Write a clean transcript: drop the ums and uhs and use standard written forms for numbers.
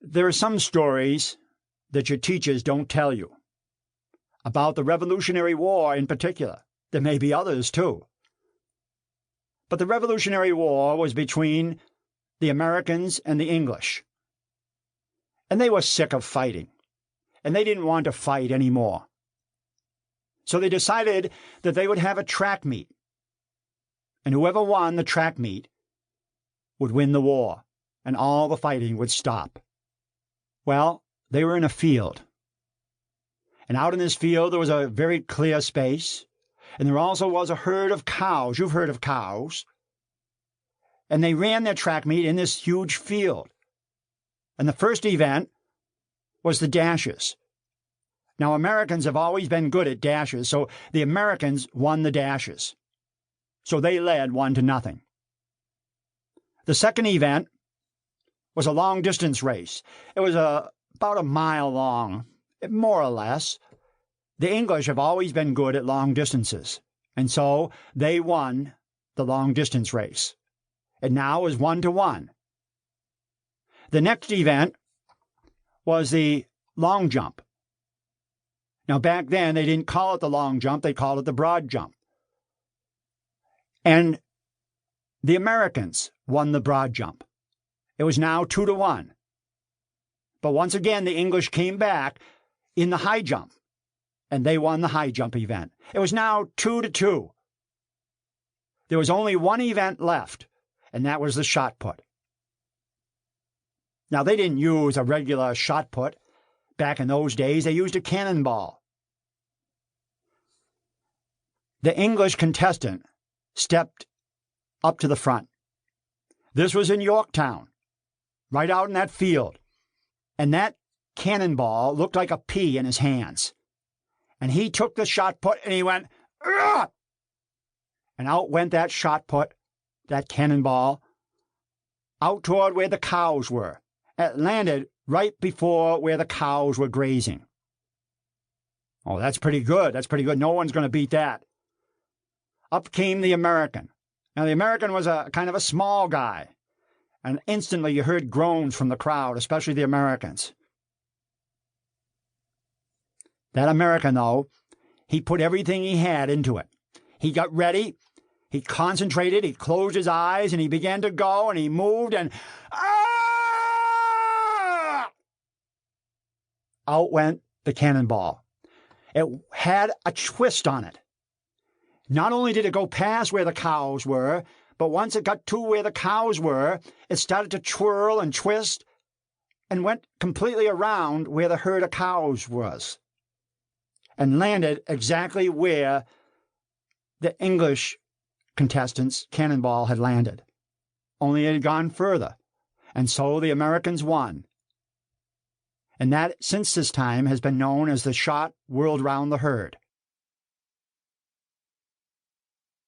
There are some stories that your teachers don't tell you, about the Revolutionary War in particular. There may be others, too. But the Revolutionary War was between the Americans and the English. And they were sick of fighting, and they didn't want to fight anymore. So they decided that they would have a track meet, and whoever won the track meet would win the war, and all the fighting would stop. Well, they were in a field. And out in this field there was a very clear space, and there also was a herd of cows. You've heard of cows. And they ran their track meet in this huge field. And the first event was the dashes. Now, Americans have always been good at dashes, so the Americans won the dashes. So they led 1-0. The second event was a long-distance race. It was about a mile long, more or less. The English have always been good at long distances, and so they won the long-distance race. And now it was 1-1. The next event was the long jump. Now, back then, they didn't call it the long jump. They called it the broad jump. And the Americans won the broad jump. It was now 2-1. But once again, the English came back in the high jump, and they won the high jump event. It was now 2-2. There was only one event left, and that was the shot put. Now, they didn't use a regular shot put. Back in those days, they used a cannonball. The English contestant stepped up to the front. This was in Yorktown, right out in that field. And that cannonball looked like a pea in his hands. And he took the shot put and he went, "Ugh!" And out went that shot put, that cannonball, out toward where the cows were. It landed right before where the cows were grazing. Oh, that's pretty good. That's pretty good. No one's going to beat that. Up came the American. Now, the American was a kind of a small guy. And instantly you heard groans from the crowd, especially the Americans. That American, though, he put everything he had into it. He got ready. He concentrated. He closed his eyes, and he began to go, and he moved, and out went the cannonball. It had a twist on it. Not only did it go past where the cows were, but once it got to where the cows were, it started to twirl and twist and went completely around where the herd of cows was and landed exactly where the English contestants' cannonball had landed. Only it had gone further, and so the Americans won. And that, since this time, has been known as the shot whirled round the herd.